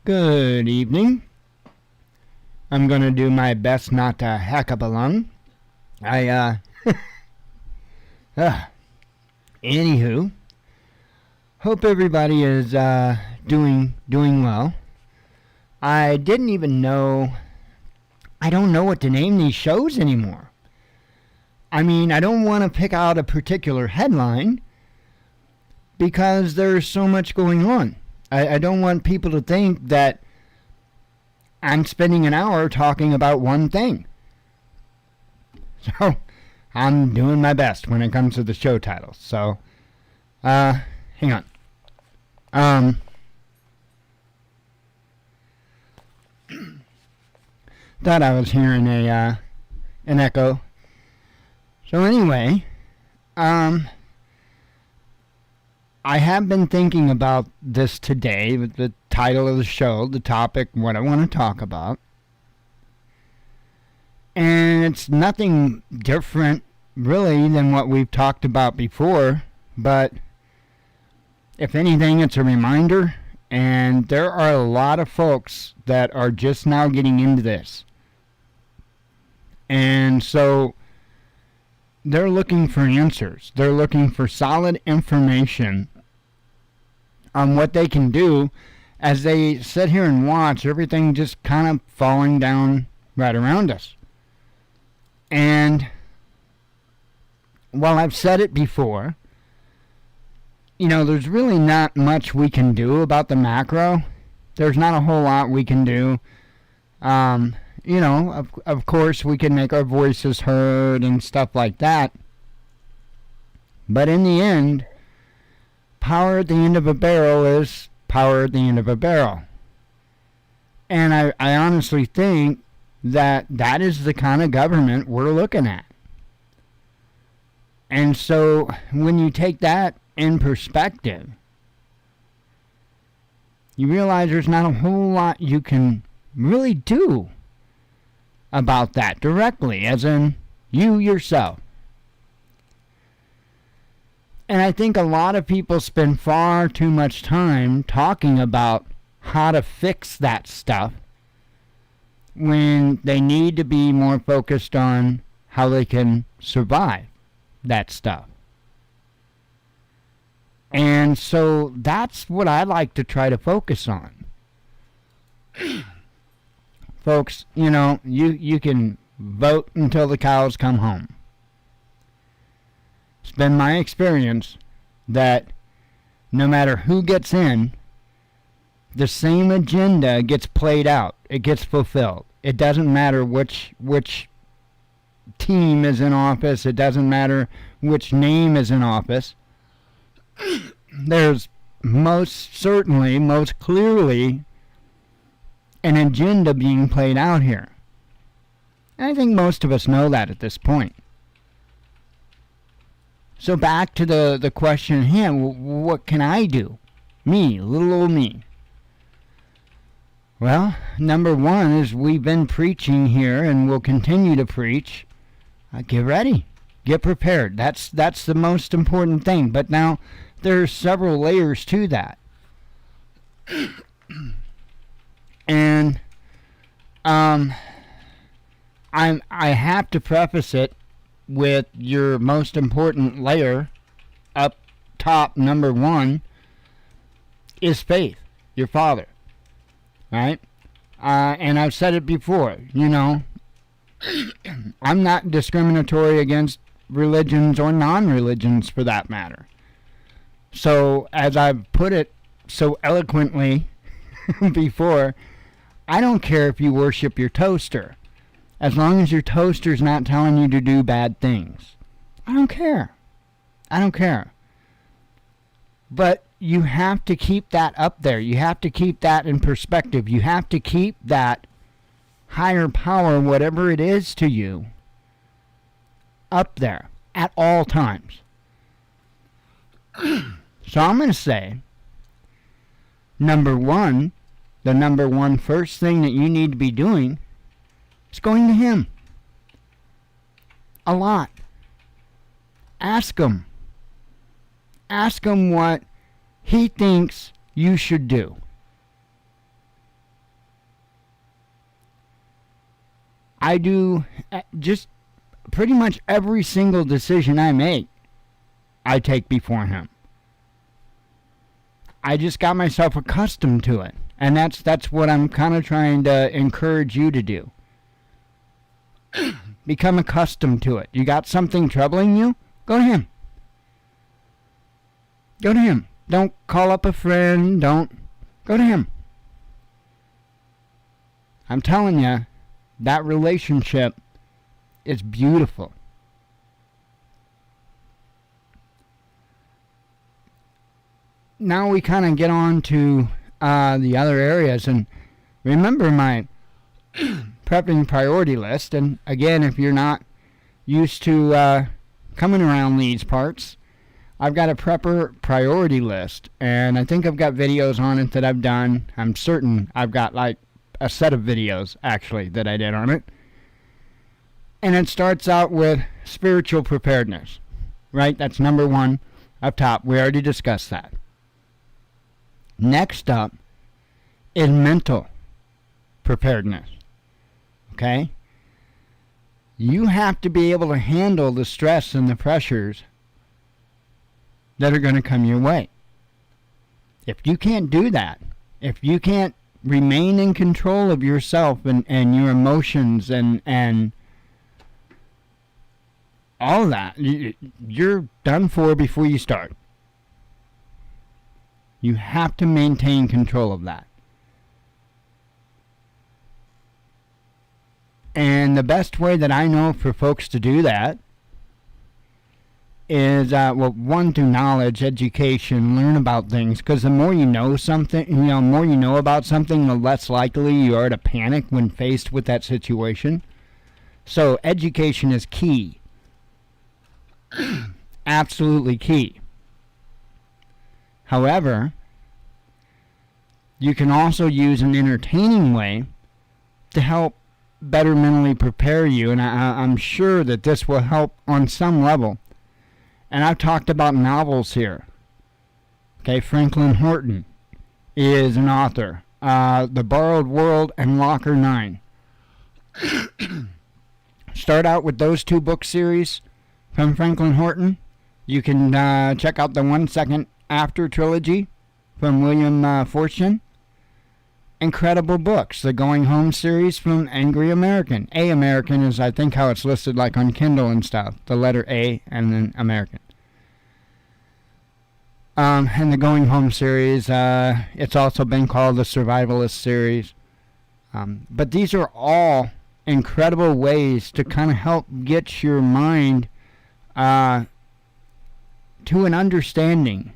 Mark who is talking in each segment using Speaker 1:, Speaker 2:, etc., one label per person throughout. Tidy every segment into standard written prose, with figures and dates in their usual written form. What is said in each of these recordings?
Speaker 1: Good evening. I'm going to do my best not to hack up a lung. Anywho, hope everybody is doing well. I didn't even know, I don't know what to name these shows anymore. I mean, I don't want to pick out a particular headline because there's so much going on. I don't want people to think that I'm spending an hour talking about one thing. So, I'm doing my best when it comes to the show titles. So, hang on. Thought I was hearing an echo. So anyway, I have been thinking about this today, with the title of the show, the topic, what I want to talk about. And it's nothing different, really, than what we've talked about before. But if anything, it's a reminder. And there are a lot of folks that are just now getting into this. And so they're looking for answers. They're looking for solid information on what they can do as they sit here and watch everything just kind of falling down right around us. And while I've said it before, there's really not much we can do about the macro. There's not a whole lot we can do. Of course, we can make our voices heard and stuff like that. But in the end, power at the end of a barrel is power at the end of a barrel. And I honestly think that is the kind of government we're looking at. And so when you take that in perspective, you realize there's not a whole lot you can really do about that directly, as in you yourself. And I think a lot of people spend far too much time talking about how to fix that stuff when they need to be more focused on how they can survive that stuff. And so that's what I like to try to focus on. Folks, you can vote until the cows come home. It's been my experience that no matter who gets in, the same agenda gets played out. It gets fulfilled. It doesn't matter which team is in office. It doesn't matter which name is in office. There's most clearly an agenda being played out here. And I think most of us know that at this point. So back to the question at hand, what can I do? Me, little old me. Well, number one is we've been preaching here and we'll continue to preach. Get ready. Get prepared. That's the most important thing. But now there's several layers to that. And I have to preface it with your most important layer up top, number one, is faith, your Father. Right? And I've said it before, I'm not discriminatory against religions or non-religions for that matter. So, as I've put it so eloquently before, I don't care if you worship your toaster, as long as your toaster's not telling you to do bad things. I don't care. But you have to keep that up there. You have to keep that in perspective. You have to keep that higher power, whatever it is to you, up there at all times. So I'm going to say, number one, the number one first thing that you need to be doing is going to Him. A lot. Ask Him. Ask Him what He thinks you should do. I do just pretty much every single decision I make, I take before him. I just got myself accustomed to it. And that's what I'm kind of trying to encourage you to do. Become accustomed to it. You got something troubling you? Go to him. Go to him. Don't call up a friend. Don't. Go to him. I'm telling you, that relationship is beautiful. Now we kind of get on to the other areas, and remember my prepping priority list. And again, if you're not used to coming around these parts, I've got a prepper priority list, and I think I've got videos on it that I've done. I'm certain I've got like a set of videos actually that I did on it. And it starts out with spiritual preparedness, right? That's number one up top. We already discussed that. Next up is mental preparedness. Okay? You have to be able to handle the stress and the pressures that are going to come your way. If you can't do that, if you can't remain in control of yourself and your emotions and all of that, you're done for before you start. You have to maintain control of that. And the best way that I know for folks to do that is, one, through knowledge, education, learn about things. Because the more you know something, more you know about something, the less likely you are to panic when faced with that situation. So education is key. Absolutely key. However, you can also use an entertaining way to help better mentally prepare you, and I'm sure that this will help on some level. And I've talked about novels here. Okay, Franklin Horton is an author. The Borrowed World and Locker 9. Start out with those two book series from Franklin Horton. You can check out the 1 Second After trilogy from William Forstchen. Incredible books. The Going Home series from Angry American. A American is, I think, how it's listed like on Kindle and stuff. The letter A and then American. And the Going Home series, it's also been called the Survivalist series. But these are all incredible ways to kind of help get your mind to an understanding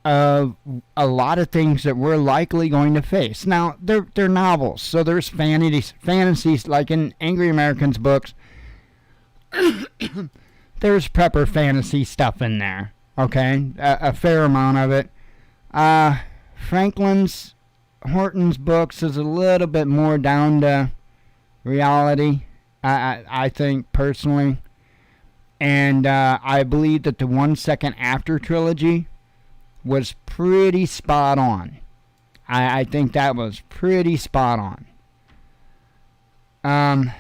Speaker 1: of a lot of things that we're likely going to face. Now, they're novels, so there's fantasies like in Angry American's books. There's prepper fantasy stuff in there, okay? A fair amount of it. Franklin's Horton's books is a little bit more down to reality, I think, personally. And I believe that the 1 Second After trilogy was pretty spot on. I think that was pretty spot on.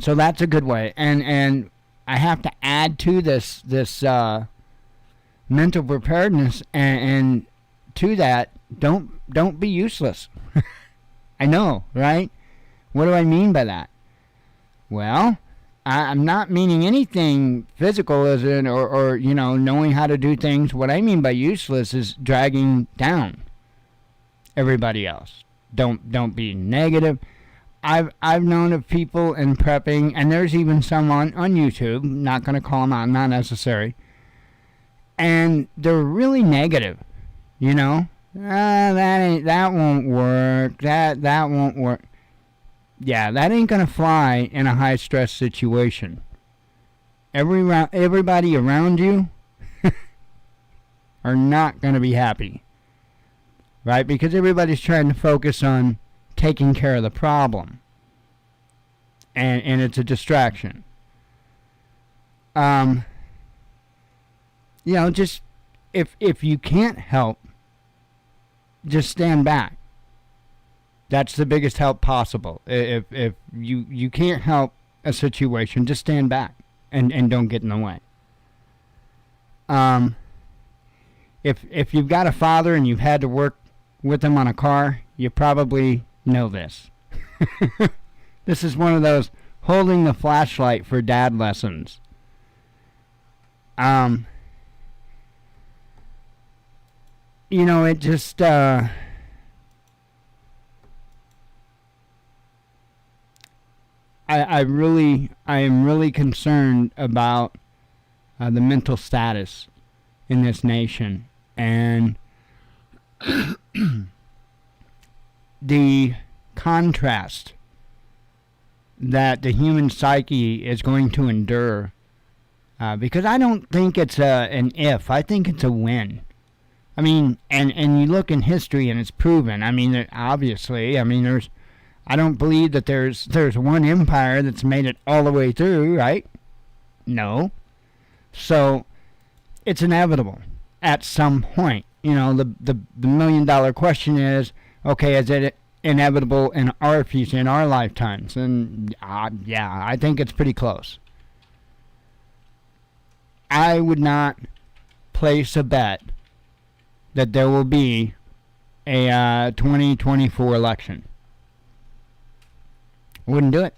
Speaker 1: So that's a good way. And I have to add to this mental preparedness, and to that, don't be useless. I know, right? What do I mean by that? Well, I'm not meaning anything physical as in, or knowing how to do things. What I mean by useless is dragging down everybody else. Don't be negative. I've known of people in prepping, and there's even some on YouTube, not going to call them out, not necessary, and they're really negative, that won't work, that won't work. Yeah, that ain't going to fly in a high-stress situation. Everybody around you are not going to be happy, right? Because everybody's trying to focus on taking care of the problem, and it's a distraction. Just if you can't help, just stand back. That's the biggest help possible. If you can't help a situation, just stand back and don't get in the way. If you've got a father and you've had to work with him on a car, you probably know this. This is one of those holding the flashlight for dad lessons. It just I am really concerned about the mental status in this nation, and the contrast that the human psyche is going to endure, because I don't think it's an if, I think it's a when. I mean, and you look in history and it's proven. I mean, obviously, I don't believe that there's one empire that's made it all the way through, right? No. So it's inevitable at some point. The $1 million question is, okay, is it inevitable in our future, in our lifetimes? And yeah, I think it's pretty close. I would not place a bet that there will be a 2024 election. Wouldn't do it.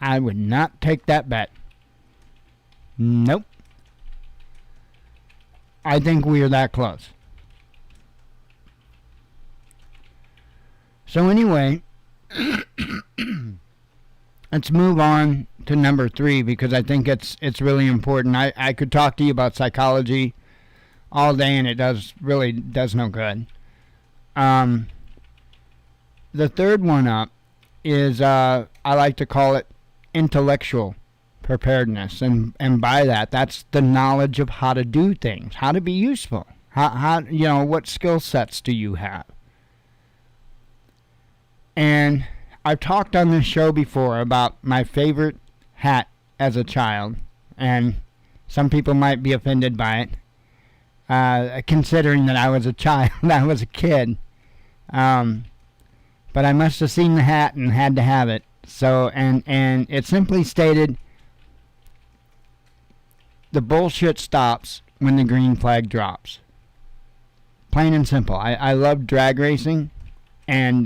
Speaker 1: I would not take that bet. Nope. I think we are that close. So anyway, let's move on to number 3, because I think it's really important. I could talk to you about psychology all day, and it really does no good. The third one up is I like to call it intellectual preparedness, and by that, that's the knowledge of how to do things, how to be useful, how what skill sets do you have. And I've talked on this show before about my favorite hat as a child, and some people might be offended by it, considering that I was a child, I was a kid. But I must have seen the hat and had to have it. So, and it simply stated, the bullshit stops when the green flag drops. Plain and simple. I love drag racing, and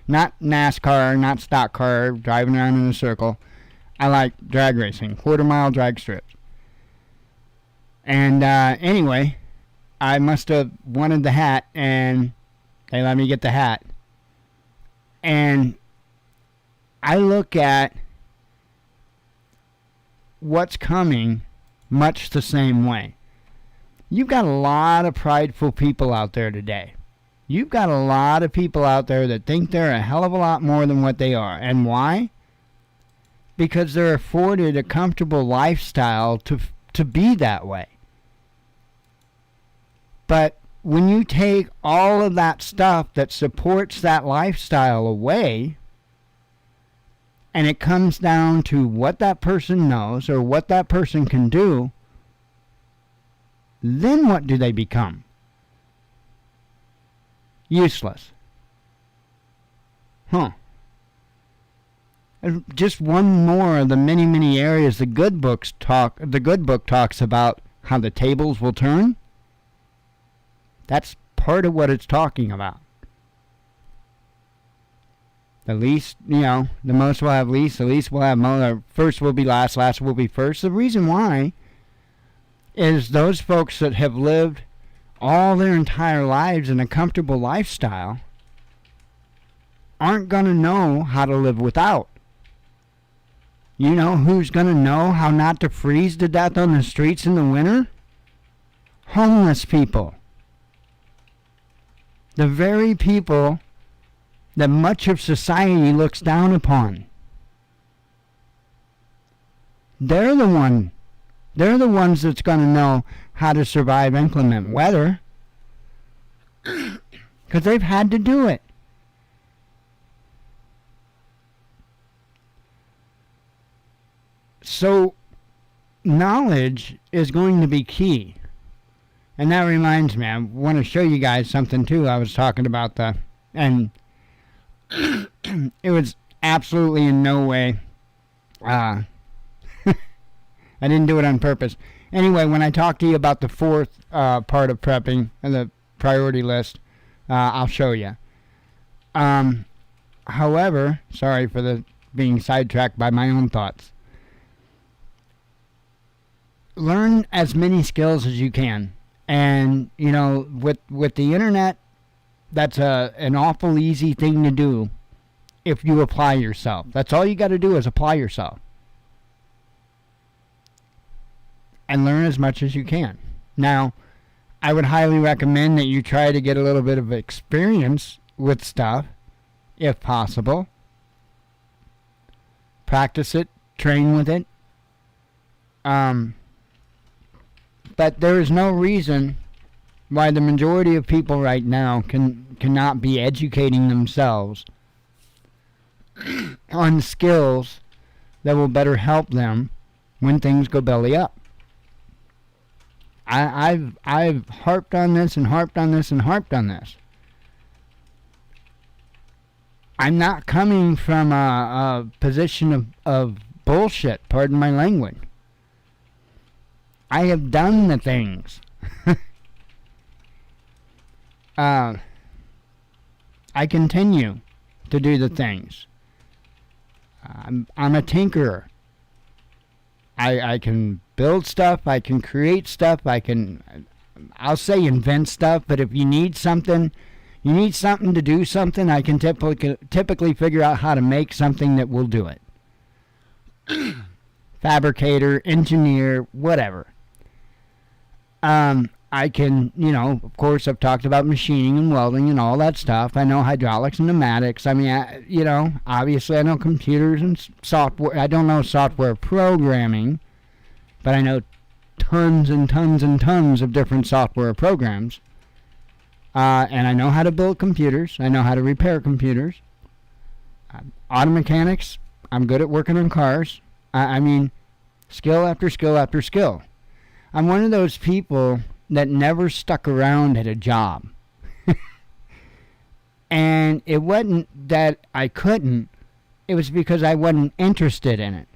Speaker 1: not NASCAR, not stock car, driving around in a circle. I like drag racing, quarter-mile drag strips. And anyway, I must have wanted the hat, and they let me get the hat. And I look at what's coming much the same way. You've got a lot of prideful people out there today. You've got a lot of people out there that think they're a hell of a lot more than what they are. And why? Because they're afforded a comfortable lifestyle to be that way. But when you take all of that stuff that supports that lifestyle away, and it comes down to what that person knows or what that person can do, then what do they become? Useless. Just one more of the many, many areas the good book talks about how the tables will turn. That's part of what it's talking about. The least, the most will have least, the least will have most, first will be last, last will be first. The reason why is those folks that have lived all their entire lives in a comfortable lifestyle aren't going to know how to live without. You know who's going to know how not to freeze to death on the streets in the winter? Homeless people. The very people that much of society looks down upon. They're the ones that's going to know how to survive inclement weather, because they've had to do it. So knowledge is going to be key. And that reminds me, I want to show you guys something too. I was talking about and It was absolutely in no way. I didn't do it on purpose. Anyway, when I talk to you about the fourth part of prepping and the priority list, I'll show you. However, sorry for the being sidetracked by my own thoughts. Learn as many skills as you can. And, you know, with the internet, that's an awful easy thing to do if you apply yourself. That's all you got to do is apply yourself. And learn as much as you can. Now, I would highly recommend that you try to get a little bit of experience with stuff, if possible. Practice it, train with it. But there is no reason why the majority of people right now cannot be educating themselves on skills that will better help them when things go belly up. I've harped on this and harped on this and harped on this. I'm not coming from a position of bullshit, pardon my language. I have done the things. I continue to do the things. I'm a tinkerer. I can build stuff, I can create stuff, I'll say invent stuff, but if you need something to do something, I can typically figure out how to make something that will do it. Fabricator, engineer, whatever. I can, of course, I've talked about machining and welding and all that stuff. I know hydraulics and pneumatics. I mean, obviously I know computers and software. I don't know software programming, but I know tons and tons and tons of different software programs. And I know how to build computers. I know how to repair computers. Auto mechanics, I'm good at working on cars. I mean, skill after skill after skill. I'm one of those people that never stuck around at a job. And it wasn't that I couldn't. It was because I wasn't interested in it.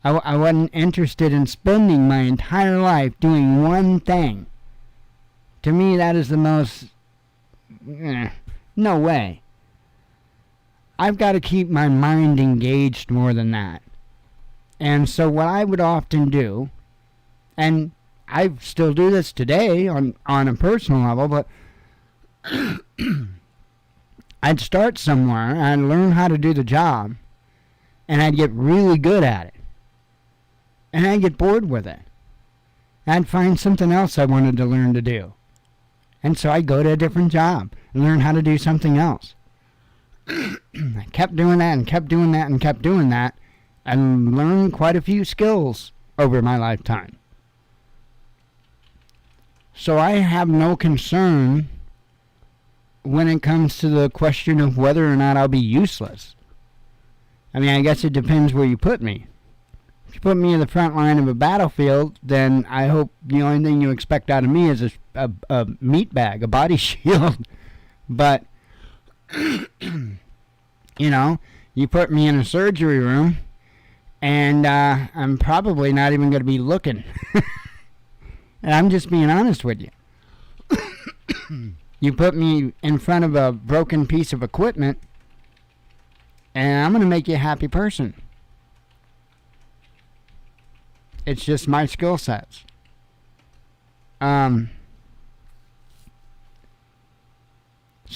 Speaker 1: I wasn't interested in spending my entire life doing one thing. To me, that is the most... no way. I've got to keep my mind engaged more than that. And so what I would often do, and I still do this today on a personal level, but I'd start somewhere, I'd learn how to do the job, and I'd get really good at it. And I'd get bored with it. I'd find something else I wanted to learn to do. And so I'd go to a different job and learn how to do something else. I kept doing that and kept doing that and kept doing that, and learned quite a few skills over my lifetime. So I have no concern when it comes to the question of whether or not I'll be useless. I mean, I guess it depends where you put me. If you put me in the front line of a battlefield, then I hope the only thing you expect out of me is a meat bag, a body shield. But, you put me in a surgery room, and I'm probably not even going to be looking. And I'm just being honest with you. You put me in front of a broken piece of equipment, and I'm going to make you a happy person. It's just my skill sets. So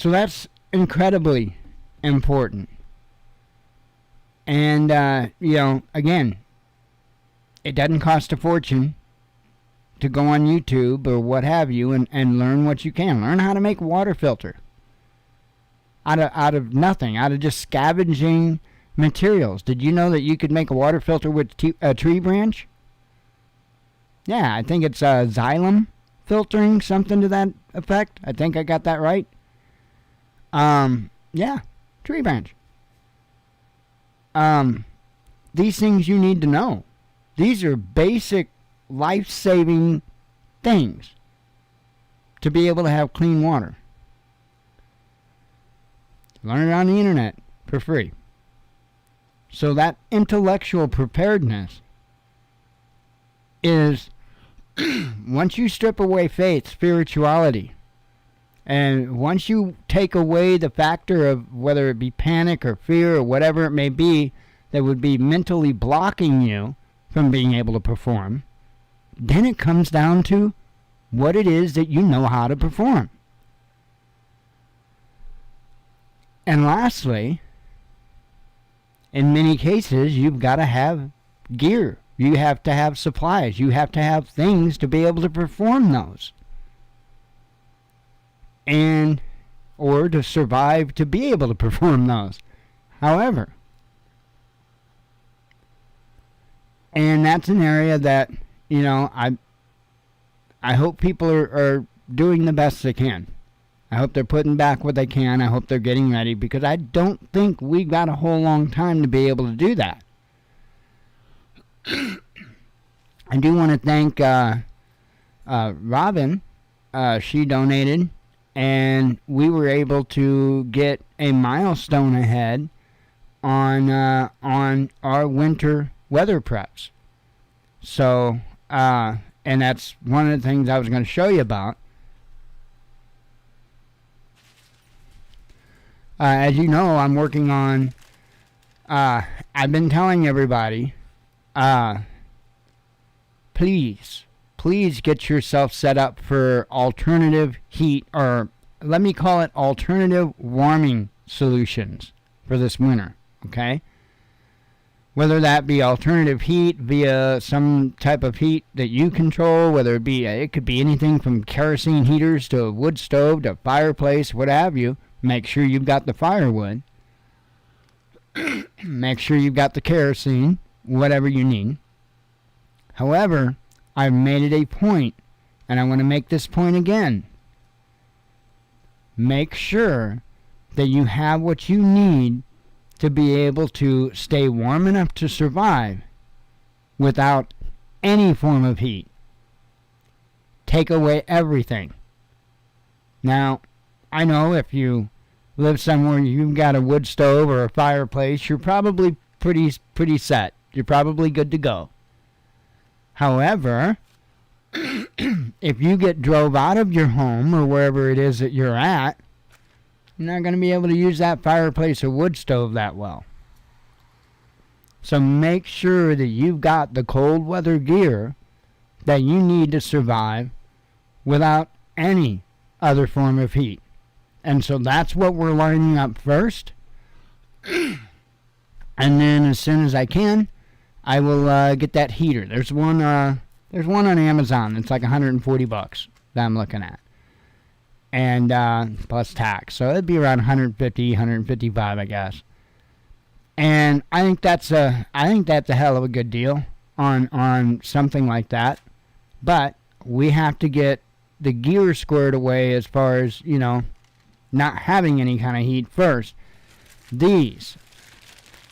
Speaker 1: that's incredibly important. And, again, it doesn't cost a fortune to go on YouTube or what have you and learn what you can. Learn how to make a water filter out of nothing, out of just scavenging materials. Did you know that you could make a water filter with a tree branch? Yeah, I think it's xylem filtering, something to that effect. I think I got that right. Yeah, tree branch. These things you need to know. These are basic life-saving things to be able to have clean water. Learn it on the internet. for free. So that intellectual preparedness is, once you strip away faith, spirituality, and once you take away the factor of whether it be panic or fear or whatever it may be that would be mentally blocking you from being able to perform, then it comes down to what it is that you know how to perform. And lastly, in many cases, you've got to have gear. You have to have supplies. You have to have things to be able to perform those. And, or to survive to be able to perform those. However, and that's an area that, I hope people are doing the best they can. I hope they're putting back what they can. I hope they're getting ready, because I don't think we got a whole long time to be able to do that. I do want to thank Robin. She donated, and we were able to get a milestone ahead on our winter weather preps. So, and that's one of the things I was going to show you about. As you know, I'm working on, I've been telling everybody, please get yourself set up for alternative heat, or let me call it alternative warming solutions for this winter, okay? Whether that be alternative heat via some type of heat that you control, whether it be, it could be anything from kerosene heaters to a wood stove to fireplace, what have you. Make sure you've got the firewood. Make sure you've got the kerosene, whatever you need. However, I've made it a point, and I want to make this point again. Make sure that you have what you need to be able to stay warm enough to survive without any form of heat. Take away everything. Now, I know if you live somewhere you've got a wood stove or a fireplace, you're probably pretty set. You're probably good to go. However, if you get drove out of your home or wherever it is that you're at, you're not going to be able to use that fireplace or wood stove that well. So make sure that you've got the cold weather gear that you need to survive without any other form of heat. And so that's what we're lining up first. And then as soon as I can, I will get that heater. There's one on Amazon. It's like $140 that I'm looking at. And plus tax. So it'd be around $150, $155, I guess. And I think that's a hell of a good deal on something like that. But we have to get the gear squared away as far as, not having any kind of heat first. These.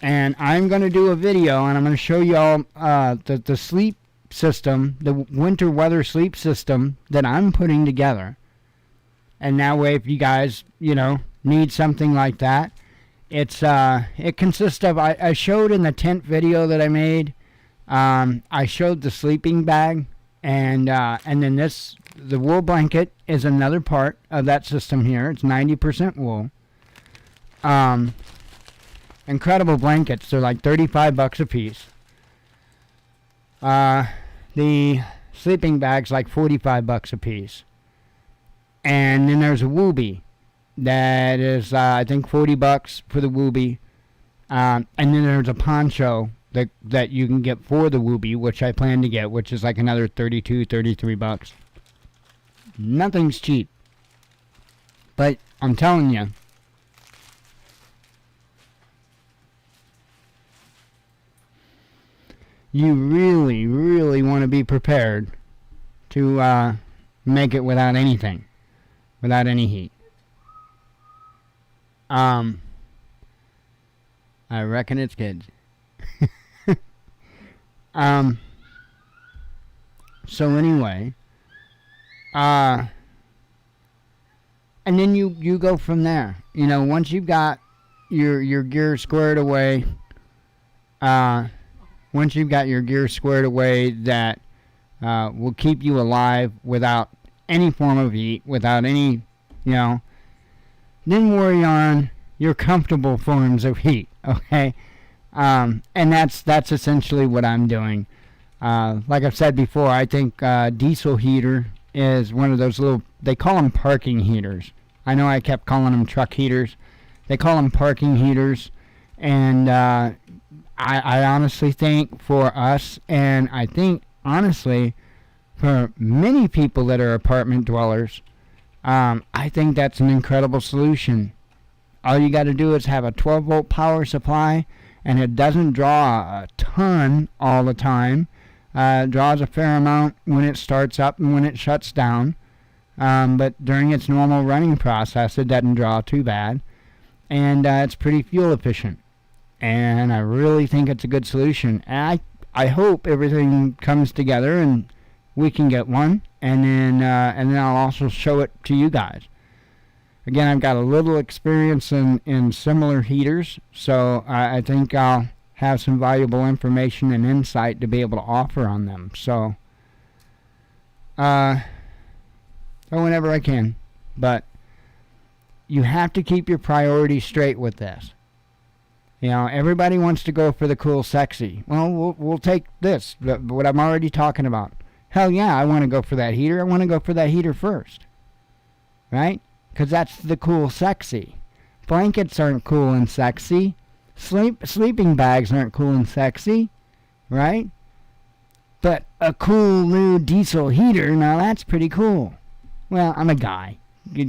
Speaker 1: And I'm going to do a video, and I'm going to show you all the sleep system, the winter weather sleep system that I'm putting together. And that way, if you guys, need something like that, it consists of, I showed in the tent video that I made, I showed the sleeping bag, and then the wool blanket is another part of that system here. It's 90% wool. Incredible blankets. They're like $35 a piece. The sleeping bag's like $45 a piece. And then there's a Woobie that is, I think, $40 for the Woobie. And then there's a poncho that you can get for the Woobie, which I plan to get, which is like another $32, $33. Nothing's cheap. But I'm telling you, you really, really want to be prepared to make it without anything, without any heat. I reckon it's kids. So anyway, and then you go from there. Once you've got your gear squared away, once you've got your gear squared away that will keep you alive without any form of heat, without any, then worry on your comfortable forms of heat, okay? And that's essentially what I'm doing. Like I've said before, I think diesel heater is one of those little, they call them parking heaters. I know I kept calling them truck heaters. They call them parking heaters. And I honestly think for us, and I think honestly for many people that are apartment dwellers, I think that's an incredible solution. All you got to do is have a 12-volt power supply, and it doesn't draw a ton all the time. It draws a fair amount when it starts up and when it shuts down. But during its normal running process, it doesn't draw too bad. And it's pretty fuel efficient. And I really think it's a good solution. And I hope everything comes together and we can get one. And then I'll also show it to you guys. Again, I've got a little experience in similar heaters, so I think I'll have some valuable information and insight to be able to offer on them. So, whenever I can. But you have to keep your priorities straight with this. Everybody wants to go for the cool, sexy. Well, we'll take this, what I'm already talking about. Hell yeah, I want to go for that heater. I want to go for that heater first. Right? Because that's the cool, sexy. Blankets aren't cool and sexy. Sleeping bags aren't cool and sexy. Right? But a cool new diesel heater, now that's pretty cool. Well, I'm a guy. But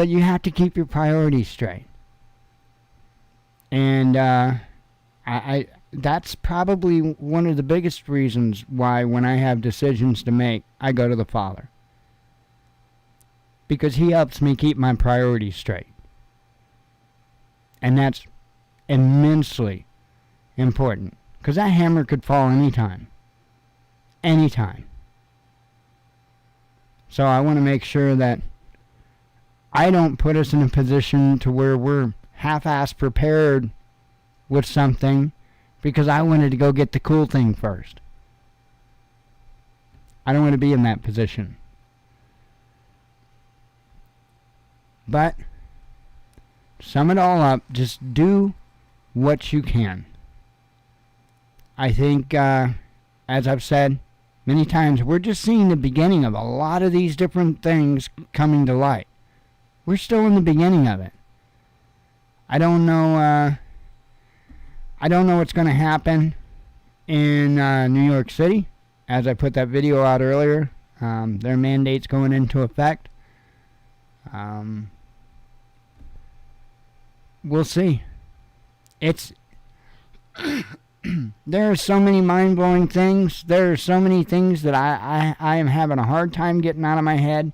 Speaker 1: you have to keep your priorities straight. And I that's probably one of the biggest reasons why when I have decisions to make, I go to the Father. Because he helps me keep my priorities straight. And that's immensely important. Because that hammer could fall anytime. Anytime. So I want to make sure that I don't put us in a position to where we're half-ass prepared with something because I wanted to go get the cool thing first. I don't want to be in that position. But sum it all up, just do what you can. I think, as I've said many times, we're just seeing the beginning of a lot of these different things coming to light. We're still in the beginning of it. I don't know what's going to happen in New York City. As I put that video out earlier, their mandate's going into effect. We'll see. There are so many mind-blowing things. There are so many things that I am having a hard time getting out of my head.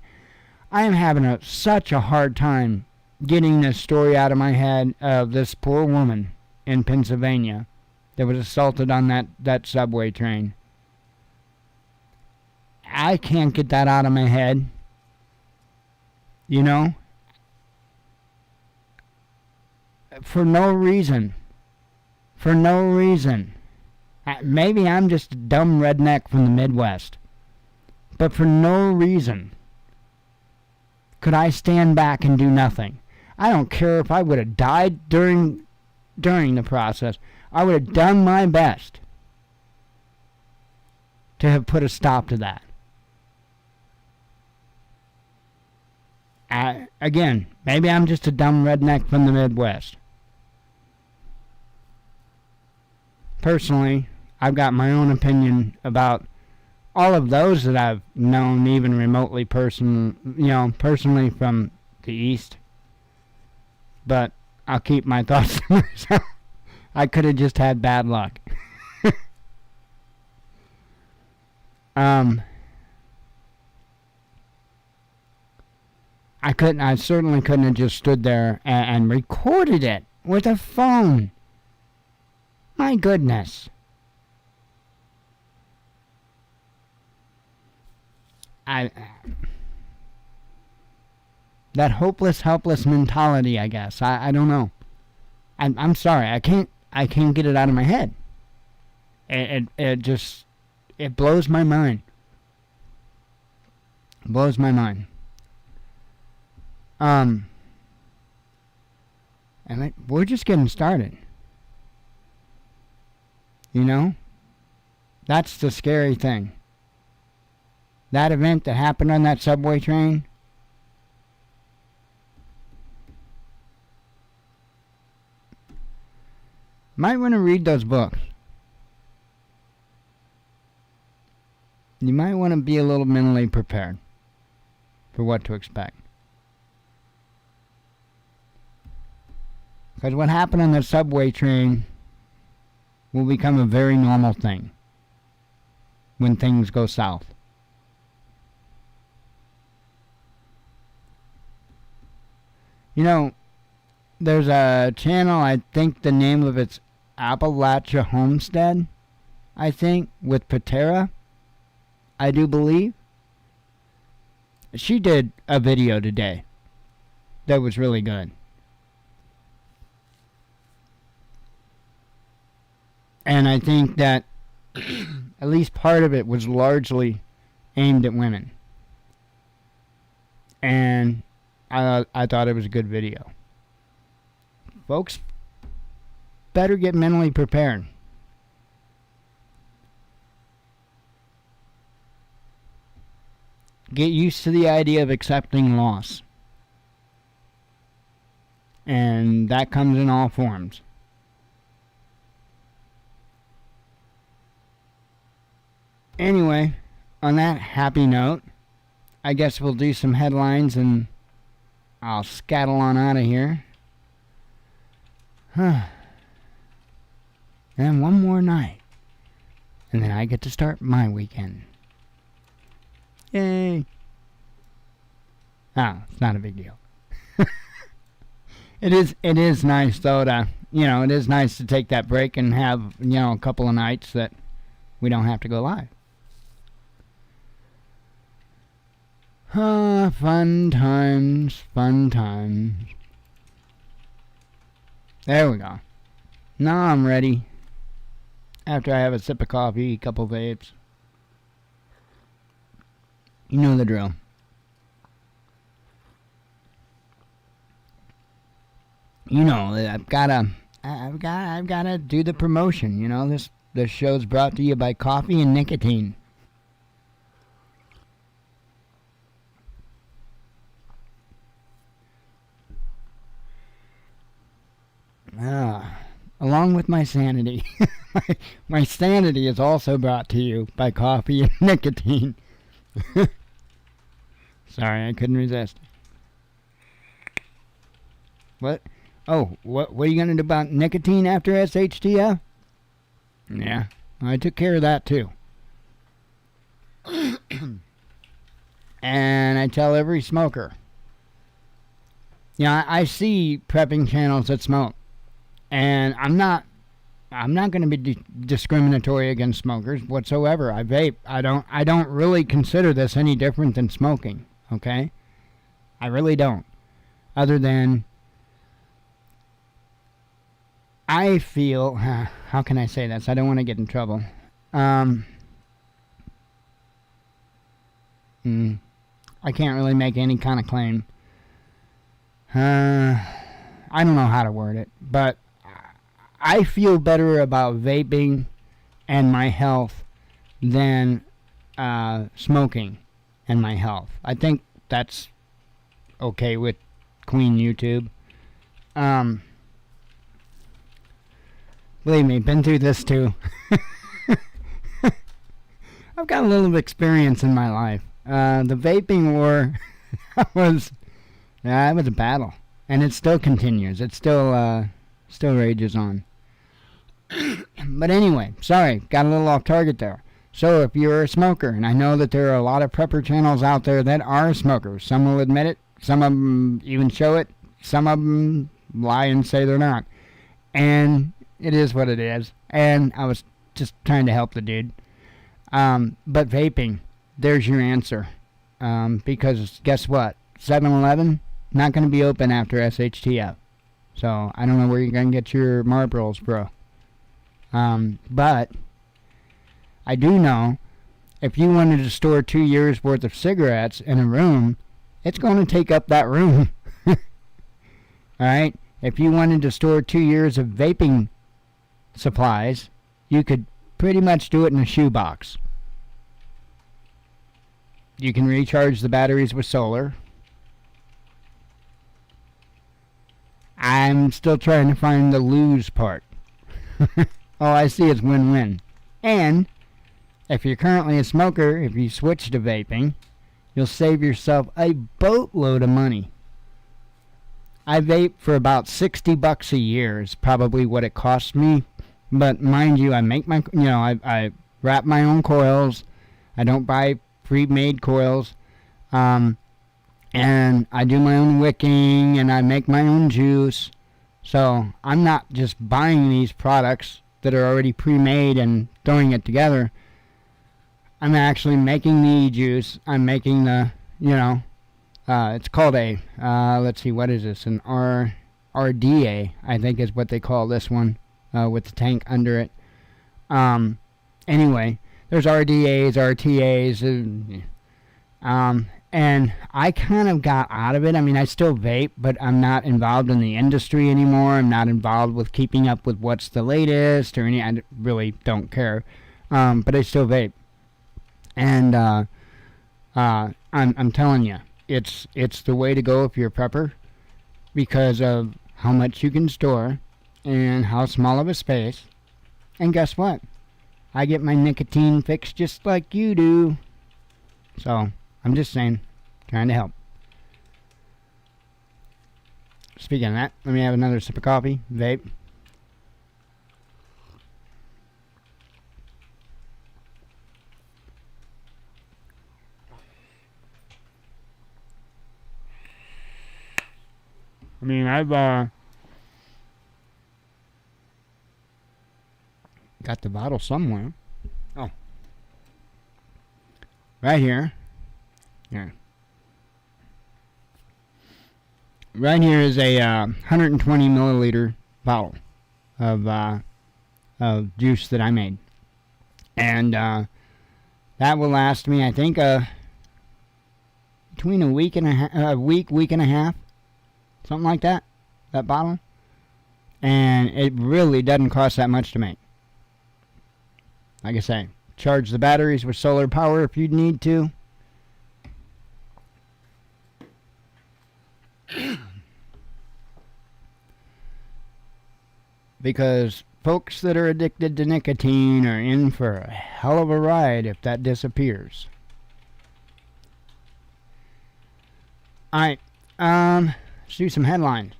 Speaker 1: I am having such a hard time getting this story out of my head of this poor woman in Pennsylvania that was assaulted on that subway train. I can't get that out of my head. For no reason. For no reason. Maybe I'm just a dumb redneck from the Midwest. But for no reason could I stand back and do nothing. I don't care if I would have died during the process. I would have done my best to have put a stop to that. Again, maybe I'm just a dumb redneck from the Midwest. Personally, I've got my own opinion about all of those that I've known even remotely personally from the East. But I'll keep my thoughts to myself. I could have just had bad luck. I certainly couldn't have just stood there and recorded it with a phone. My goodness. That hopeless, helpless mentality, I guess. I don't know. I'm sorry. I can't get it out of my head. It just, it blows my mind. Blows my mind. And we're just getting started. You know? That's the scary thing. That event that happened on that subway train, might want to read those books. You might want to be a little mentally prepared for what to expect. Because what happened on the subway train will become a very normal thing when things go south. You know, there's a channel, I think the name of it's Appalachia Homestead, I think, with Patera, I do believe. She did a video today that was really good. And I think that at least part of it was largely aimed at women. And I thought it was a good video. Folks, better get mentally prepared. Get used to the idea of accepting loss. And that comes in all forms. Anyway, on that happy note, I guess we'll do some headlines and I'll scattle on out of here. And one more night. And then I get to start my weekend. Yay. Oh, it's not a big deal. It is nice though to, it is nice to take that break and have, a couple of nights that we don't have to go live. Fun times, fun times. There we go. Now I'm ready. After I have a sip of coffee, a couple vapes. You know the drill. I've gotta do the promotion. This show's brought to you by coffee and nicotine. Along with my sanity. my sanity is also brought to you by coffee and nicotine. Sorry, I couldn't resist. What? Oh, what are you going to do about nicotine after SHTF? Yeah, I took care of that too. And I tell every smoker. I see prepping channels that smoke. And I'm not going to be discriminatory against smokers whatsoever. I vape. I don't really consider this any different than smoking, okay? I really don't. Other than I feel, how can I say this? I don't want to get in trouble. I can't really make any kind of claim. I don't know how to word it, but I feel better about vaping and my health than smoking and my health. I think that's okay with Queen YouTube. Believe me, been through this too. I've got a little experience in my life. The vaping war was it was a battle, and it still continues. It still rages on. But anyway, sorry, got a little off target there. So if you're a smoker, and I know that there are a lot of prepper channels out there that are smokers, some will admit it, some of them even show it, some of them lie and say they're not. And it is what it is. And I was just trying to help the dude. But vaping, there's your answer. Because guess what? 7-Eleven, not going to be open after SHTF. So I don't know where you're going to get your Marlboros, bro. But I do know if you wanted to store 2 years worth of cigarettes in a room, it's going to take up that room. Alright? If you wanted to store 2 years of vaping supplies, you could pretty much do it in a shoebox. You can recharge the batteries with solar. I'm still trying to find the lose part. All I see is win-win. And if you're currently a smoker, if you switch to vaping, you'll save yourself a boatload of money. I vape for about $60 a year is probably what it costs me. But mind you, I make my, I wrap my own coils. I don't buy pre-made coils. And I do my own wicking and I make my own juice. So I'm not just buying these products that are already pre-made and throwing it together. I'm actually making the e-juice. I'm making the, it's called a, let's see, what is this? An RDA, I think is what they call this one, with the tank under it. Anyway, there's RDAs, RTAs, and I kind of got out of it. I mean, I still vape, but I'm not involved in the industry anymore. I'm not involved with keeping up with what's the latest or I really don't care. But I still vape. And I'm telling you, it's the way to go if you're a prepper because of how much you can store and how small of a space. And guess what? I get my nicotine fix just like you do. So, I'm just saying, trying to help. Speaking of that, let me have another sip of coffee, vape. I mean, I've got the bottle somewhere. Oh. Right here. Here. Right here is a 120 milliliter bottle of juice that I made. And that will last me, I think, between a week and a week and a half. Something like that bottle. And it really doesn't cost that much to make. Like I say, charge the batteries with solar power if you need to. Because folks that are addicted to nicotine are in for a hell of a ride if that disappears. Alright, let's do some headlines.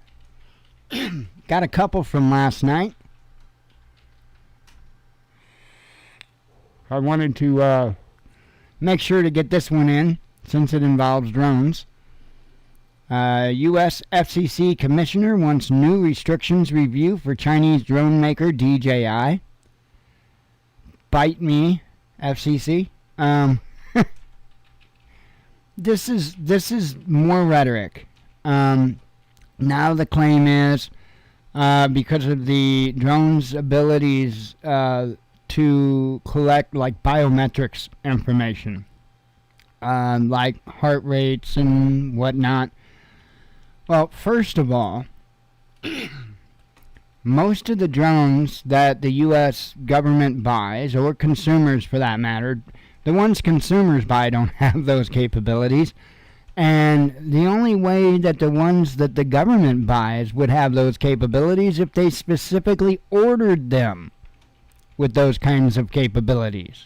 Speaker 1: Got a couple from last night. I wanted to make sure to get this one in since it involves drones. U.S. FCC Commissioner wants new restrictions review for Chinese drone maker DJI. Bite me, FCC. This is more rhetoric. Now the claim is because of the drone's abilities to collect like biometrics information, like heart rates and whatnot. Well, first of all, most of the drones that the U.S. government buys, or consumers for that matter, the ones consumers buy don't have those capabilities. And the only way that the ones that the government buys would have those capabilities if they specifically ordered them with those kinds of capabilities.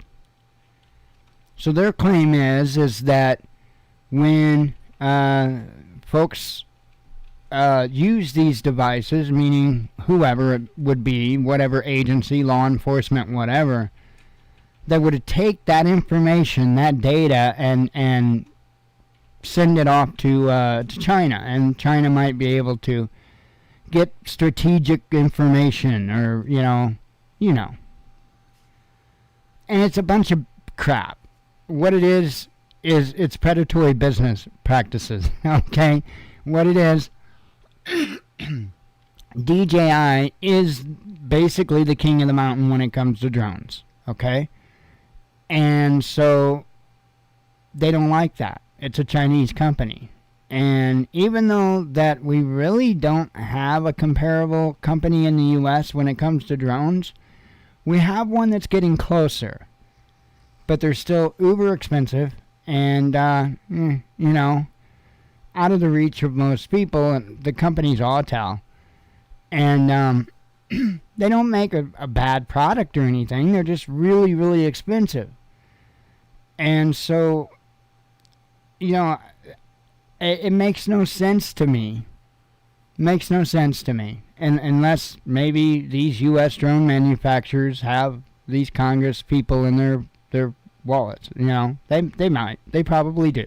Speaker 1: So their claim is that when folks use these devices, meaning whoever it would be, whatever agency, law enforcement, whatever, that would take that information, that data, and send it off to China, and China might be able to get strategic information, or you know, and it's a bunch of crap. What it is it's predatory business practices. Okay, what it is, DJI is basically the king of the mountain when it comes to drones, okay? And so they don't like that. It's a Chinese company. And even though that we really don't have a comparable company in the U.S. when it comes to drones, we have one that's getting closer. But they're still uber expensive and, you know, out of the reach of most people. The company's Autel. And they don't make a bad product or anything. They're just really, really expensive. And so, you know, it makes no sense to me. It makes no sense to me. And unless maybe these U.S. drone manufacturers have these Congress people in their wallets. You know, they might. They probably do.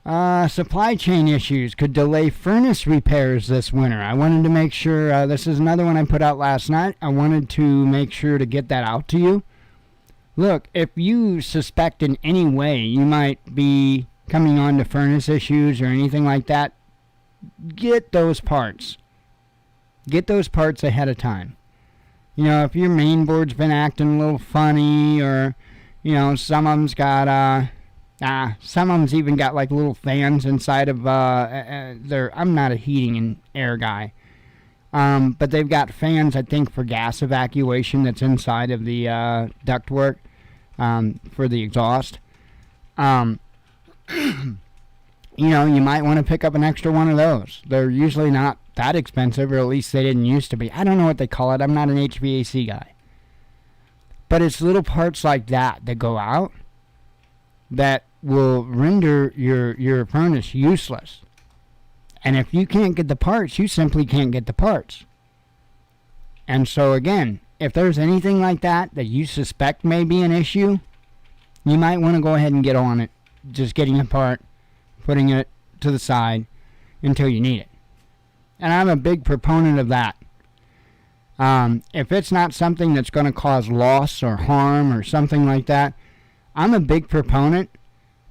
Speaker 1: Supply chain issues could delay furnace repairs this winter. I wanted to make sure, this is another one I put out last night. I wanted to make sure to get that out to you. Look, if you suspect in any way you might be coming on to furnace issues or anything like that, get those parts. Get those parts ahead of time. You know, if your main board's been acting a little funny, or, you know, some of them's got, some of them's even got like little fans inside of their, I'm not a heating and air guy, but they've got fans, I think, for gas evacuation that's inside of the ductwork for the exhaust. You know, you might want to pick up an extra one of those. They're usually not that expensive, or at least they didn't used to be. I don't know what they call it. I'm not an HVAC guy. But it's little parts like that that go out that will render your furnace useless. And if you can't get the parts, you simply can't get the parts. And so again, if there's anything like that that you suspect may be an issue, you might want to go ahead and get on it. Just getting a part, putting it to the side until you need it. And I'm a big proponent of that. If it's not something that's going to cause loss or harm or something like that, I'm a big proponent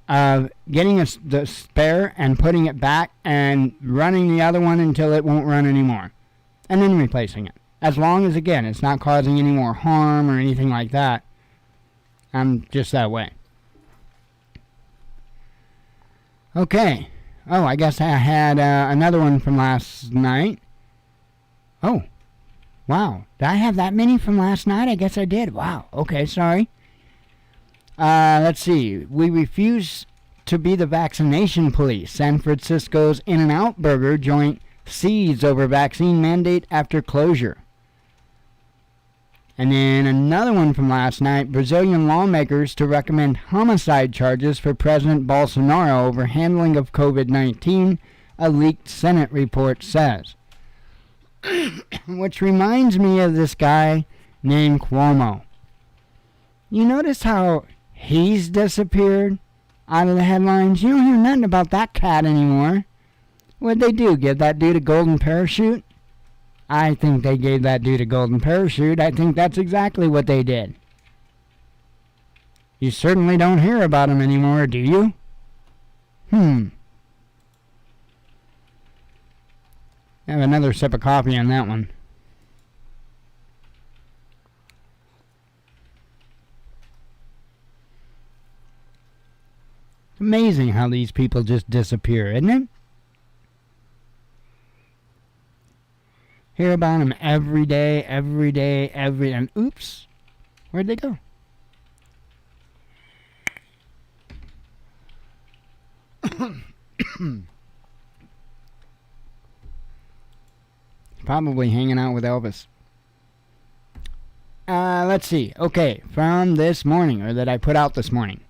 Speaker 1: of getting the spare and putting it back and running the other one until it won't run anymore. And then replacing it. As long as, again, it's not causing any more harm or anything like that. I'm just that way. Okay. Oh, I guess I had another one from last night. Oh. Wow. Did I have that many from last night? I guess I did. Wow. Okay, sorry. Let's see. We refuse to be the vaccination police. San Francisco's In-N-Out Burger joint seized over vaccine mandate after closure. And then another one from last night. Brazilian lawmakers to recommend homicide charges for President Bolsonaro over handling of COVID-19, a leaked Senate report says. Which reminds me of this guy named Cuomo. You notice how he's disappeared out of the headlines? You don't hear nothing about that cat anymore. What'd they do? Give that dude a golden parachute? I think they gave that dude a golden parachute. I think that's exactly what they did. You certainly don't hear about him anymore, do you? Have another sip of coffee on that one. It's amazing how these people just disappear, isn't it? Hear about them every day, and oops, where'd they go? Probably hanging out with Elvis. Let's see. Okay, from this morning, or that I put out this morning.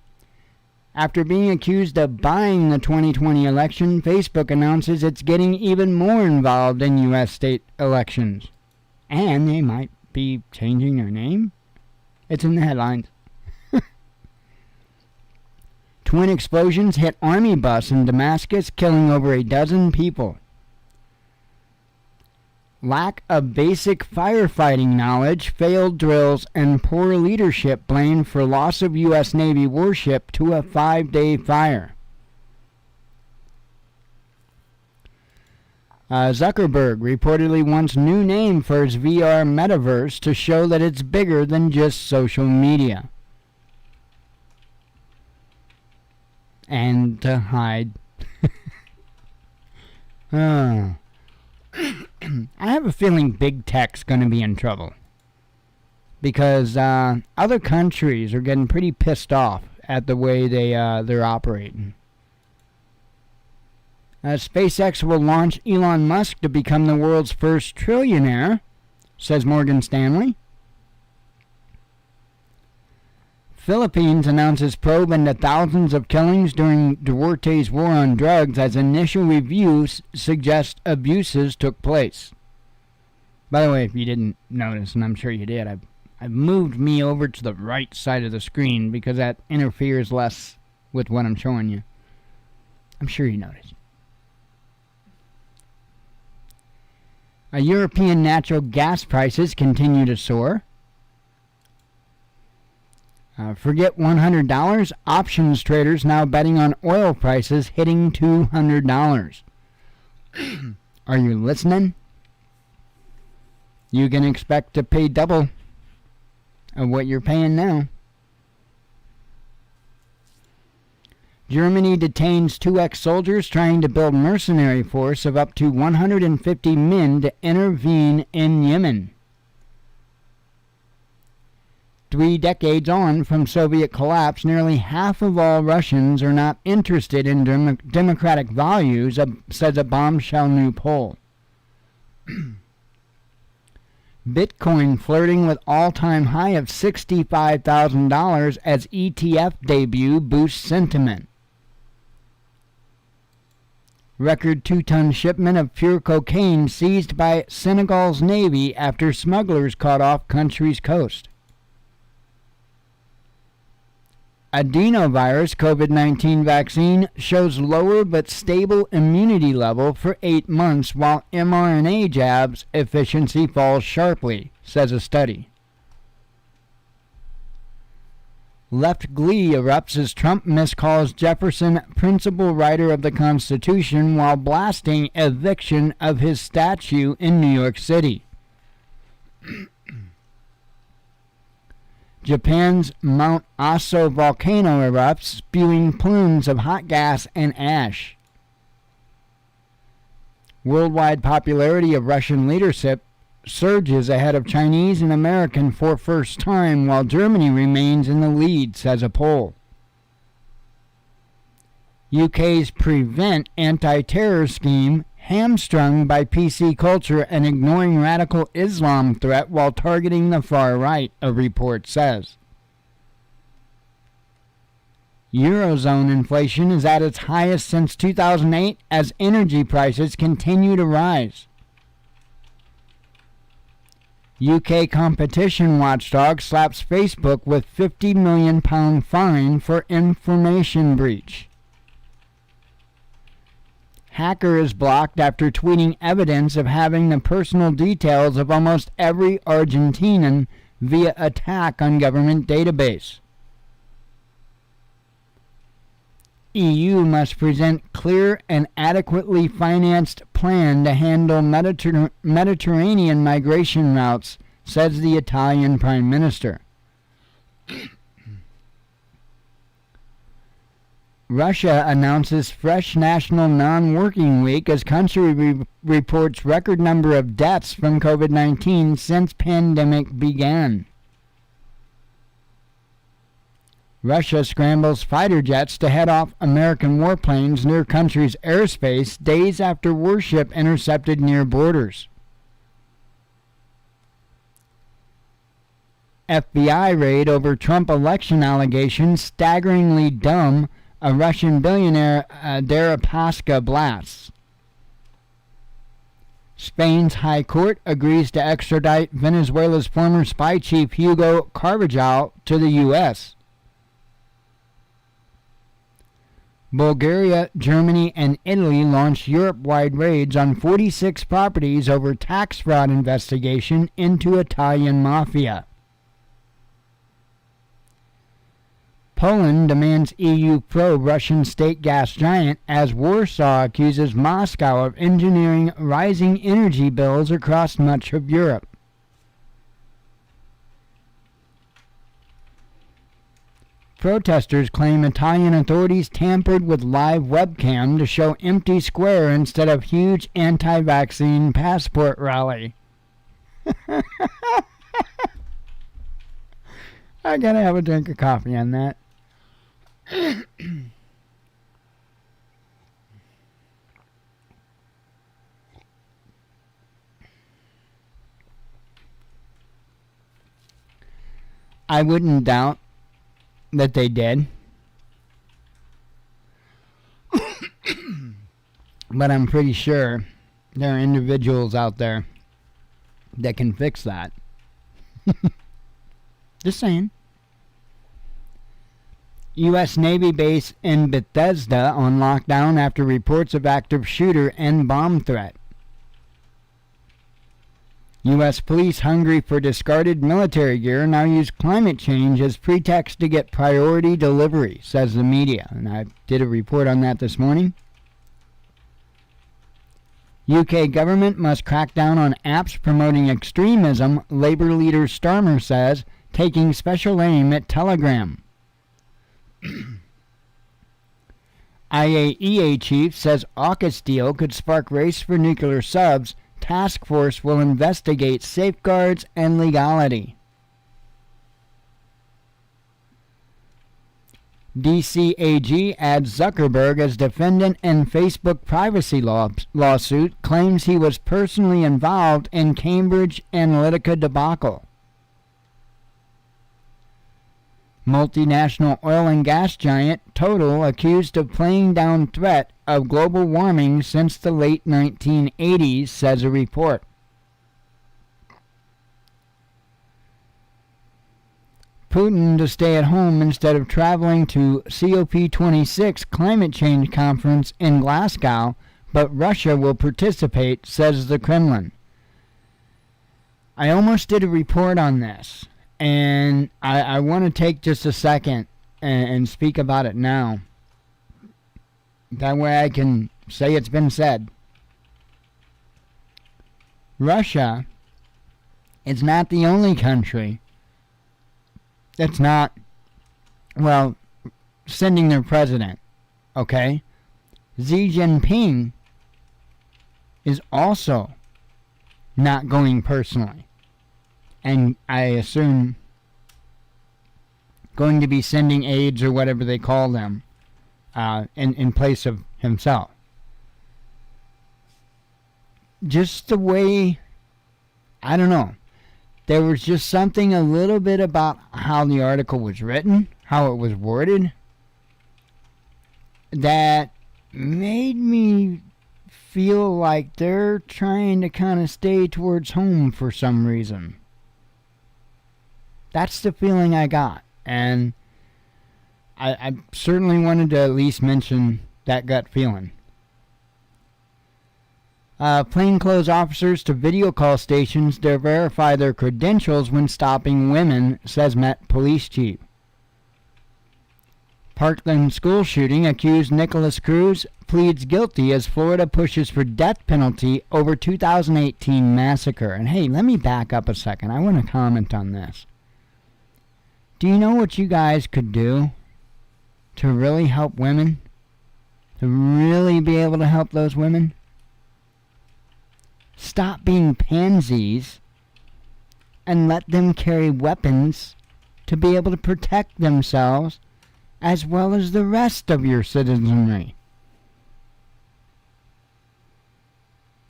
Speaker 1: After being accused of buying the 2020 election, Facebook announces it's getting even more involved in U.S. state elections. And they might be changing their name? It's in the headlines. Twin explosions hit army bus in Damascus, killing over a dozen people. Lack of basic firefighting knowledge, failed drills, and poor leadership blamed for loss of U.S. Navy warship to a 5-day fire. Zuckerberg reportedly wants new name for his VR metaverse to show that it's bigger than just social media. And to hide. I have a feeling big tech's going to be in trouble. Because other countries are getting pretty pissed off at the way they're operating. SpaceX will launch Elon Musk to become the world's first trillionaire, says Morgan Stanley. Philippines announces probe into thousands of killings during Duterte's war on drugs as initial reviews suggest abuses took place. By the way, if you didn't notice, and I'm sure you did, I've moved me over to the right side of the screen because that interferes less with what I'm showing you. I'm sure you noticed. European natural gas prices continue to soar. Forget $100. Options traders now betting on oil prices hitting $200. Are you listening? You can expect to pay double of what you're paying now. Germany detains 2 ex-soldiers trying to build mercenary force of up to 150 men to intervene in Yemen. 3 decades on from Soviet collapse, nearly half of all Russians are not interested in democratic values, says a bombshell new poll. Bitcoin flirting with all-time high of $65,000 as ETF debut boosts sentiment. Record 2-ton shipment of pure cocaine seized by Senegal's Navy after smugglers caught off country's coast. Adenovirus COVID-19 vaccine shows lower but stable immunity level for 8 months while mRNA jabs efficiency falls sharply, says a study. Left glee erupts as Trump miscalls Jefferson principal writer of the Constitution while blasting eviction of his statue in New York City. Japan's Mount Aso volcano erupts, spewing plumes of hot gas and ash. Worldwide popularity of Russian leadership surges ahead of Chinese and American for first time, while Germany remains in the lead, says a poll. UK's Prevent anti-terror scheme hamstrung by PC culture and ignoring radical Islam threat while targeting the far right, a report says. Eurozone inflation is at its highest since 2008 as energy prices continue to rise. UK competition watchdog slaps Facebook with £50 million fine for information breach. Hacker is blocked after tweeting evidence of having the personal details of almost every Argentinian via attack on government database. EU must present clear and adequately financed plan to handle Mediterranean migration routes, says the Italian Prime Minister. Russia announces fresh national non-working week as country reports record number of deaths from COVID-19 since pandemic began. Russia scrambles fighter jets to head off American warplanes near country's airspace days after warship intercepted near borders. FBI raid over Trump election allegations staggeringly dumb, a Russian billionaire Deripaska blasts. Spain's High Court agrees to extradite Venezuela's former spy chief Hugo Carvajal to the U.S. Bulgaria, Germany, and Italy launched Europe-wide raids on 46 properties over tax fraud investigation into Italian mafia. Poland demands EU probe Russian state gas giant as Warsaw accuses Moscow of engineering rising energy bills across much of Europe. Protesters claim Italian authorities tampered with live webcam to show empty square instead of huge anti-vaccine passport rally. I gotta have a drink of coffee on that. I wouldn't doubt that they did. But I'm pretty sure there are individuals out there that can fix that. Just saying. U.S. Navy base in Bethesda on lockdown after reports of active shooter and bomb threat. U.S. police hungry for discarded military gear now use climate change as pretext to get priority delivery, says the media. And I did a report on that this morning. UK government must crack down on apps promoting extremism, Labour leader Starmer says, taking special aim at Telegram. IAEA chief says AUKUS deal could spark race for nuclear subs. Task force will investigate safeguards and legality. DCAG adds Zuckerberg as defendant in Facebook privacy lawsuit, claims he was personally involved in Cambridge Analytica debacle. Multinational oil and gas giant Total accused of playing down threat of global warming since the late 1980s, says a report. Putin to stay at home instead of traveling to COP26 climate change conference in Glasgow, but Russia will participate, says the Kremlin. I almost did a report on this, and I want to take just a second and speak about it now. That way I can say it's been said. Russia is not the only country that's not, well, sending their president, okay? Xi Jinping is also not going personally. And I assume going to be sending aides or whatever they call them in place of himself. Just the way, I don't know. There was just something a little bit about how the article was written, how it was worded, that made me feel like they're trying to kind of stay towards home for some reason. That's the feeling I got. And I certainly wanted to at least mention that gut feeling. Plainclothes officers to video call stations to verify their credentials when stopping women, says Met Police Chief. Parkland school shooting accused Nicholas Cruz pleads guilty as Florida pushes for death penalty over 2018 massacre. And hey, let me back up a second. I want to comment on this. Do you know what you guys could do to really help women? To really be able to help those women? Stop being pansies and let them carry weapons to be able to protect themselves as well as the rest of your citizenry.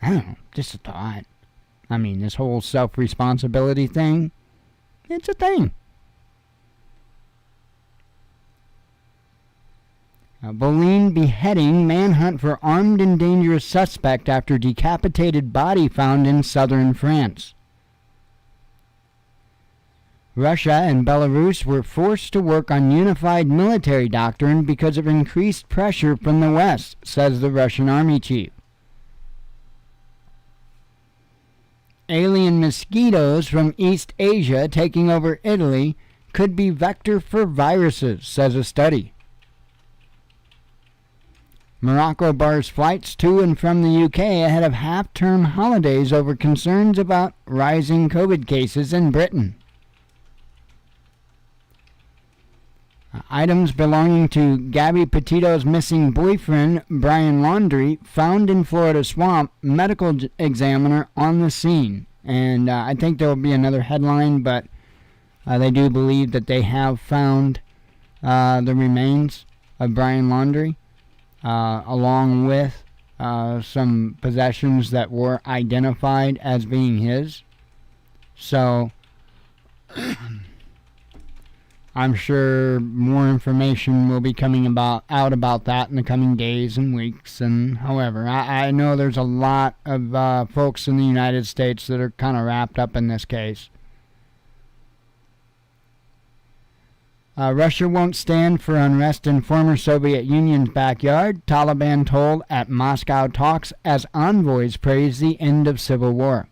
Speaker 1: I don't know, just a thought. I mean, this whole self-responsibility thing, it's a thing. Boleyn beheading, manhunt for armed and dangerous suspect after decapitated body found in southern France. Russia and Belarus were forced to work on unified military doctrine because of increased pressure from the West, says the Russian army chief. Alien mosquitoes from East Asia taking over Italy could be vector for viruses, says a study. Morocco bars flights to and from the UK ahead of half-term holidays over concerns about rising COVID cases in Britain. Items belonging to Gabby Petito's missing boyfriend, Brian Laundrie, found in Florida swamp, medical examiner on the scene. And I think there will be another headline, but they do believe that they have found the remains of Brian Laundrie, along with some possessions that were identified as being his. So I'm sure more information will be coming out about that in the coming days and weeks. And however, I know there's a lot of folks in the United States that are kind of wrapped up in this case. Russia won't stand for unrest in former Soviet Union's backyard, Taliban told at Moscow talks as envoys praise the end of civil war.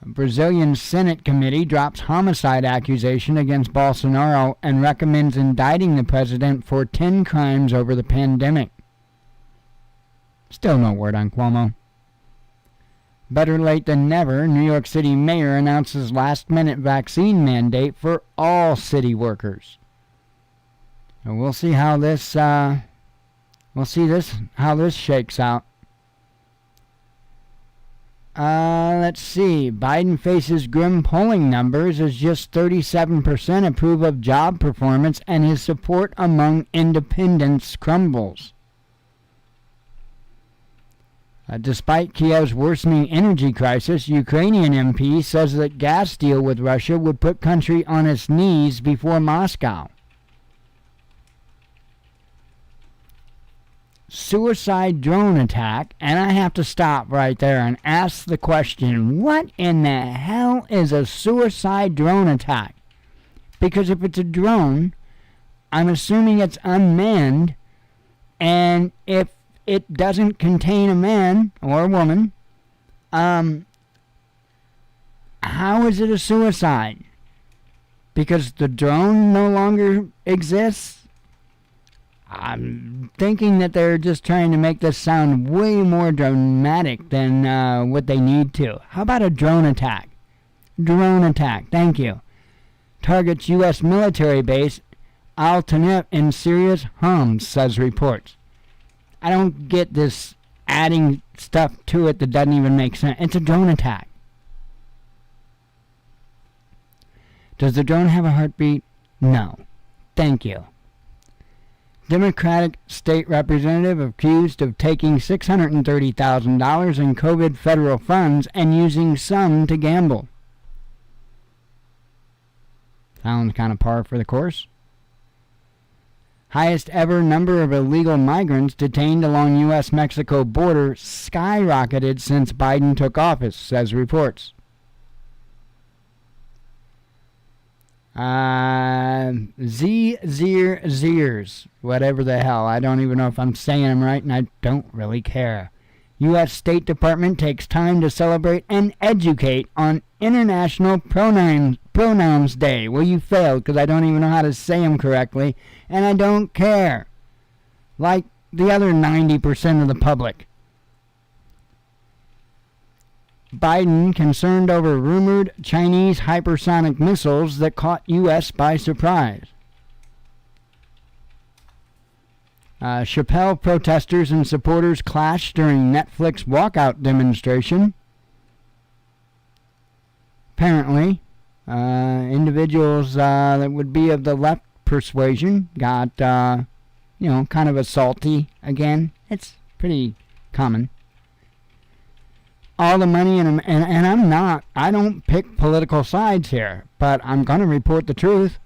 Speaker 1: A Brazilian Senate committee drops homicide accusation against Bolsonaro and recommends indicting the president for 10 crimes over the pandemic. Still no word on Cuomo. Better late than never, New York City mayor announces last-minute vaccine mandate for all city workers. And we'll see how this shakes out. Let's see. Biden faces grim polling numbers as just 37% approve of job performance, and his support among independents crumbles. Despite Kiev's worsening energy crisis, Ukrainian MP says that gas deal with Russia would put country on its knees before Moscow. Suicide drone attack, and I have to stop right there and ask the question, what in the hell is a suicide drone attack? Because if it's a drone, I'm assuming it's unmanned, and if it doesn't contain a man or a woman, how is it a suicide? Because the drone no longer exists? I'm thinking that they're just trying to make this sound way more dramatic than what they need to. How about a drone attack? Drone attack, thank you. Targets U.S. military base Al Tanif in serious harm, says reports. I don't get this adding stuff to it that doesn't even make sense. It's a drone attack. Does the drone have a heartbeat? No. Thank you. Democratic state representative accused of taking $630,000 in COVID federal funds and using some to gamble. Sounds kind of par for the course. Highest ever number of illegal migrants detained along U.S.-Mexico border skyrocketed since Biden took office, says reports. Zeers, whatever the hell. I don't even know if I'm saying them right, and I don't really care. U.S. State Department takes time to celebrate and educate on International Pronouns Day. Well, you failed, because I don't even know how to say them correctly, and I don't care. Like the other 90% of the public. Biden concerned over rumored Chinese hypersonic missiles that caught U.S. by surprise. Chappelle protesters and supporters clashed during Netflix walkout demonstration. Apparently, individuals that would be of the left persuasion got, kind of a salty again. It's pretty common. All the money, and I don't pick political sides here, but I'm going to report the truth.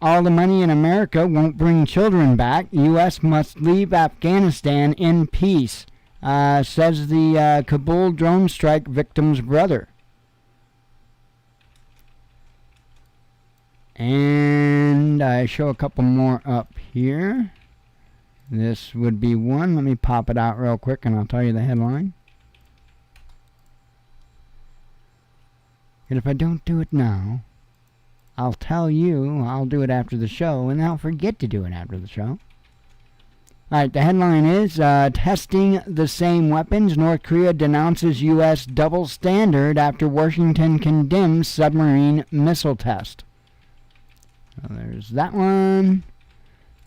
Speaker 1: All the money in America won't bring children back. U.S. must leave Afghanistan in peace, says the Kabul drone strike victim's brother. And I show a couple more up here. This would be one. Let me pop it out real quick and I'll tell you the headline. And if I don't do it now, I'll tell you I'll do it after the show, and I'll forget to do it after the show. Alright, the headline is, testing the same weapons. North Korea denounces U.S. double standard after Washington condemns submarine missile test. So there's that one.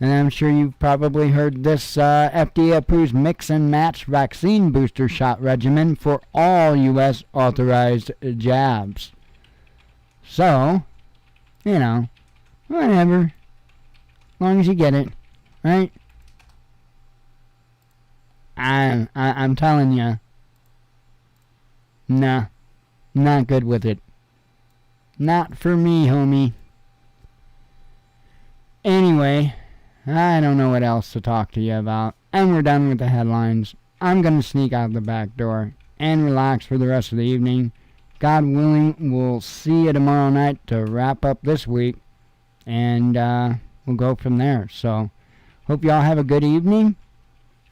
Speaker 1: And I'm sure you've probably heard this. FDA approves mix and match vaccine booster shot regimen for all U.S. authorized jabs. So, whatever. As long as you get it, right? I'm telling you. Nah, not good with it. Not for me, homie. Anyway, I don't know what else to talk to you about. And we're done with the headlines. I'm going to sneak out the back door and relax for the rest of the evening. God willing, we'll see you tomorrow night to wrap up this week. And we'll go from there. So, hope y'all have a good evening.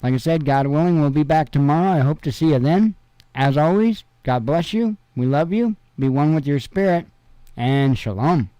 Speaker 1: Like I said, God willing, we'll be back tomorrow. I hope to see you then. As always, God bless you. We love you. Be one with your spirit. And shalom.